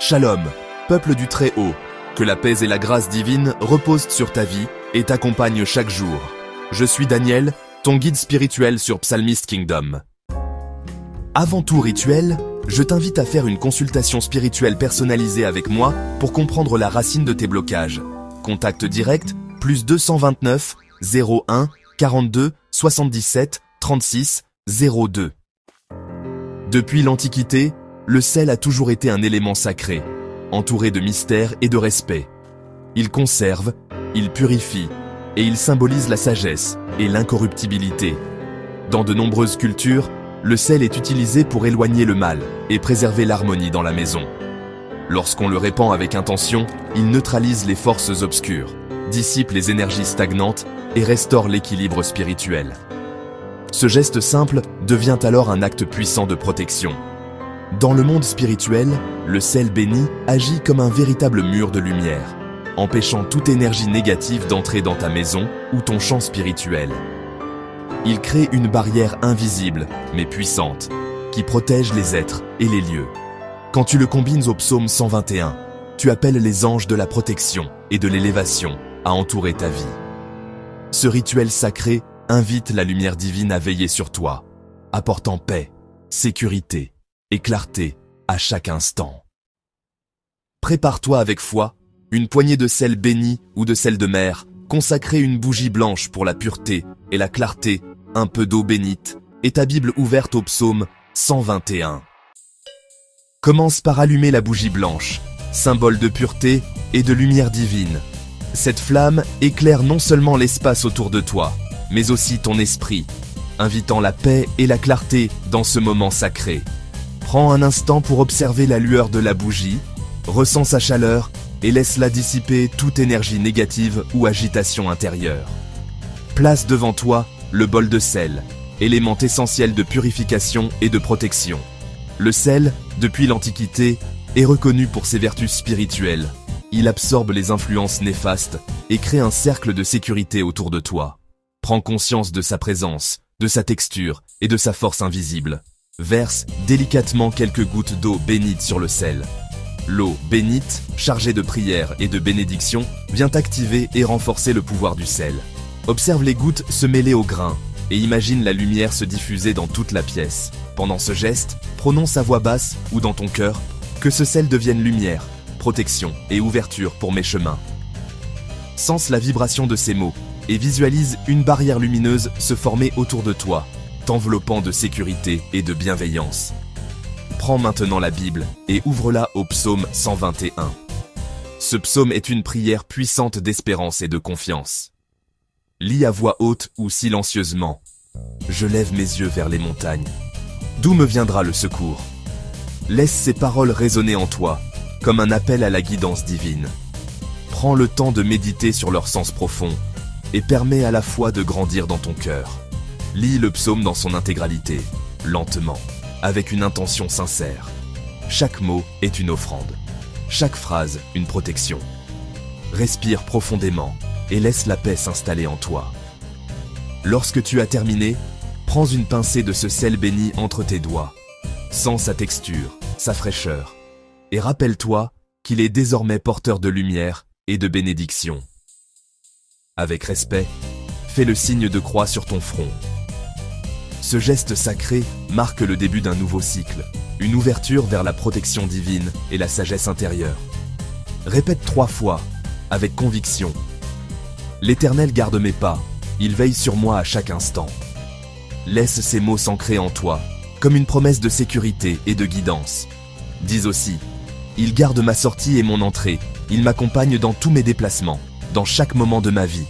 Shalom, peuple du Très-Haut, que la paix et la grâce divine reposent sur ta vie et t'accompagnent chaque jour. Je suis Daniel, ton guide spirituel sur Psalmist Kingdom. Avant tout rituel, je t'invite à faire une consultation spirituelle personnalisée avec moi pour comprendre la racine de tes blocages. Contact direct, +229 01 42 77 36 02. Depuis l'Antiquité, le sel a toujours été un élément sacré, entouré de mystère et de respect. Il conserve, il purifie, et il symbolise la sagesse et l'incorruptibilité. Dans de nombreuses cultures, le sel est utilisé pour éloigner le mal et préserver l'harmonie dans la maison. Lorsqu'on le répand avec intention, il neutralise les forces obscures, dissipe les énergies stagnantes et restaure l'équilibre spirituel. Ce geste simple devient alors un acte puissant de protection. Dans le monde spirituel, le sel béni agit comme un véritable mur de lumière, empêchant toute énergie négative d'entrer dans ta maison ou ton champ spirituel. Il crée une barrière invisible, mais puissante, qui protège les êtres et les lieux. Quand tu le combines au psaume 121, tu appelles les anges de la protection et de l'élévation à entourer ta vie. Ce rituel sacré invite la lumière divine à veiller sur toi, apportant paix, sécurité et clarté à chaque instant. Prépare-toi avec foi, une poignée de sel béni ou de sel de mer, consacrez une bougie blanche pour la pureté et la clarté, un peu d'eau bénite, et ta Bible ouverte au psaume 121. Commence par allumer la bougie blanche, symbole de pureté et de lumière divine. Cette flamme éclaire non seulement l'espace autour de toi, mais aussi ton esprit, invitant la paix et la clarté dans ce moment sacré. Prends un instant pour observer la lueur de la bougie, ressens sa chaleur et laisse-la dissiper toute énergie négative ou agitation intérieure. Place devant toi le bol de sel, élément essentiel de purification et de protection. Le sel, depuis l'Antiquité, est reconnu pour ses vertus spirituelles. Il absorbe les influences néfastes et crée un cercle de sécurité autour de toi. Prends conscience de sa présence, de sa texture et de sa force invisible. Verse délicatement quelques gouttes d'eau bénite sur le sel. L'eau bénite, chargée de prière et de bénédiction, vient activer et renforcer le pouvoir du sel. Observe les gouttes se mêler au grain et imagine la lumière se diffuser dans toute la pièce. Pendant ce geste, prononce à voix basse ou dans ton cœur que ce sel devienne lumière, protection et ouverture pour mes chemins. Sens la vibration de ces mots et visualise une barrière lumineuse se former autour de toi, t'enveloppant de sécurité et de bienveillance. Prends maintenant la Bible et ouvre-la au psaume 121. Ce psaume est une prière puissante d'espérance et de confiance. Lis à voix haute ou silencieusement. Je lève mes yeux vers les montagnes. D'où me viendra le secours? Laisse ces paroles résonner en toi, comme un appel à la guidance divine. Prends le temps de méditer sur leur sens profond et permets à la foi de grandir dans ton cœur. Lis le psaume dans son intégralité, lentement, avec une intention sincère. Chaque mot est une offrande, chaque phrase une protection. Respire profondément et laisse la paix s'installer en toi. Lorsque tu as terminé, prends une pincée de ce sel béni entre tes doigts. Sens sa texture, sa fraîcheur, et rappelle-toi qu'il est désormais porteur de lumière et de bénédiction. Avec respect, fais le signe de croix sur ton front. Ce geste sacré marque le début d'un nouveau cycle, une ouverture vers la protection divine et la sagesse intérieure. Répète 3 fois, avec conviction. L'Éternel garde mes pas, il veille sur moi à chaque instant. Laisse ces mots s'ancrer en toi, comme une promesse de sécurité et de guidance. Dis aussi, il garde ma sortie et mon entrée, il m'accompagne dans tous mes déplacements, dans chaque moment de ma vie.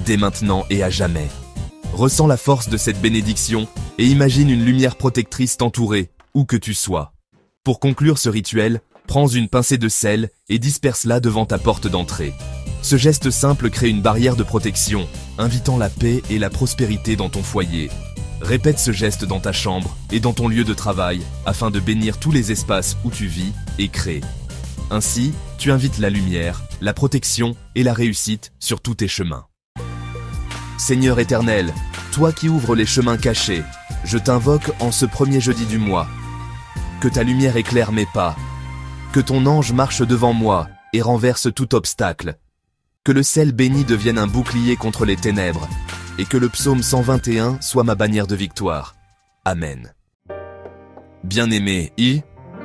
Dès maintenant et à jamais. Ressens la force de cette bénédiction et imagine une lumière protectrice t'entourer, où que tu sois. Pour conclure ce rituel, prends une pincée de sel et disperse-la devant ta porte d'entrée. Ce geste simple crée une barrière de protection, invitant la paix et la prospérité dans ton foyer. Répète ce geste dans ta chambre et dans ton lieu de travail afin de bénir tous les espaces où tu vis et crées. Ainsi, tu invites la lumière, la protection et la réussite sur tous tes chemins. Seigneur éternel, toi qui ouvres les chemins cachés, je t'invoque en ce premier jeudi du mois. Que ta lumière éclaire mes pas, Que ton ange marche devant moi et renverse tout obstacle. Que le sel béni devienne un bouclier contre les ténèbres, et que le psaume 121 soit ma bannière de victoire. Amen. Bien-aimé,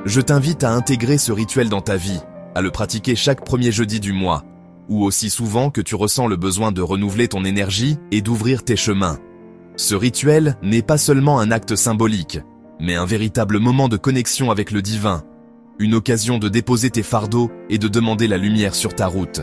je t'invite à intégrer ce rituel dans ta vie, à le pratiquer chaque premier jeudi du mois, ou aussi souvent que tu ressens le besoin de renouveler ton énergie et d'ouvrir tes chemins. Ce rituel n'est pas seulement un acte symbolique, mais un véritable moment de connexion avec le divin, une occasion de déposer tes fardeaux et de demander la lumière sur ta route.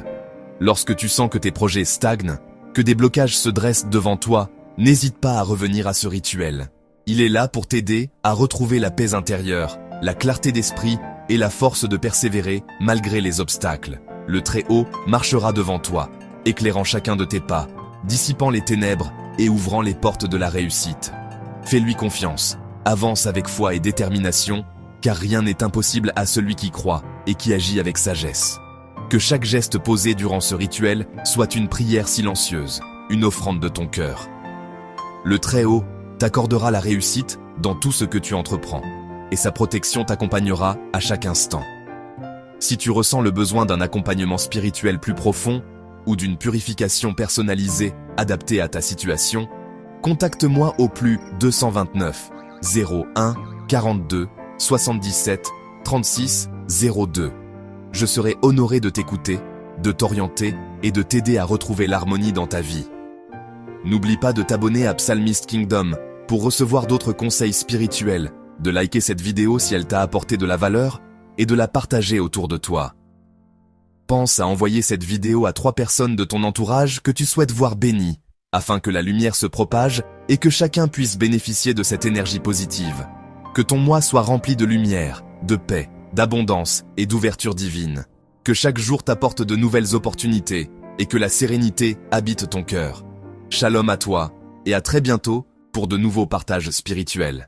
Lorsque tu sens que tes projets stagnent, que des blocages se dressent devant toi, n'hésite pas à revenir à ce rituel. Il est là pour t'aider à retrouver la paix intérieure, la clarté d'esprit et la force de persévérer malgré les obstacles. Le Très-Haut marchera devant toi, éclairant chacun de tes pas, dissipant les ténèbres et ouvrant les portes de la réussite. Fais-lui confiance, avance avec foi et détermination, car rien n'est impossible à celui qui croit et qui agit avec sagesse. Que chaque geste posé durant ce rituel soit une prière silencieuse, une offrande de ton cœur. Le Très-Haut t'accordera la réussite dans tout ce que tu entreprends, et sa protection t'accompagnera à chaque instant. Si tu ressens le besoin d'un accompagnement spirituel plus profond ou d'une purification personnalisée adaptée à ta situation, contacte-moi au plus 229 01 42 77 36 02. Je serai honoré de t'écouter, de t'orienter et de t'aider à retrouver l'harmonie dans ta vie. N'oublie pas de t'abonner à Psalmist Kingdom pour recevoir d'autres conseils spirituels, de liker cette vidéo si elle t'a apporté de la valeur et de la partager autour de toi. Pense à envoyer cette vidéo à 3 personnes de ton entourage que tu souhaites voir bénies, afin que la lumière se propage et que chacun puisse bénéficier de cette énergie positive. Que ton mois soit rempli de lumière, de paix, d'abondance et d'ouverture divine. Que chaque jour t'apporte de nouvelles opportunités et que la sérénité habite ton cœur. Shalom à toi et à très bientôt pour de nouveaux partages spirituels.